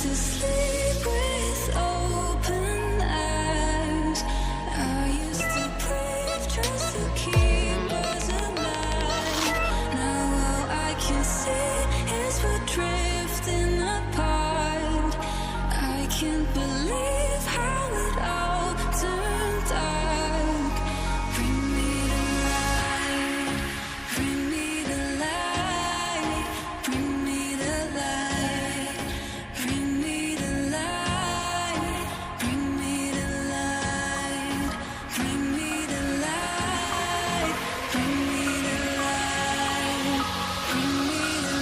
to sleep with open eyes. I used to breathe just to keep us alive. Now all I can see is we're drifting apart. I can't believe how it all turned dark. Bring me the light, bring me the light, bring me the light, bring me the light, bring me the light, bring me the light, bring me the light, bring me the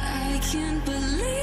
I can't believe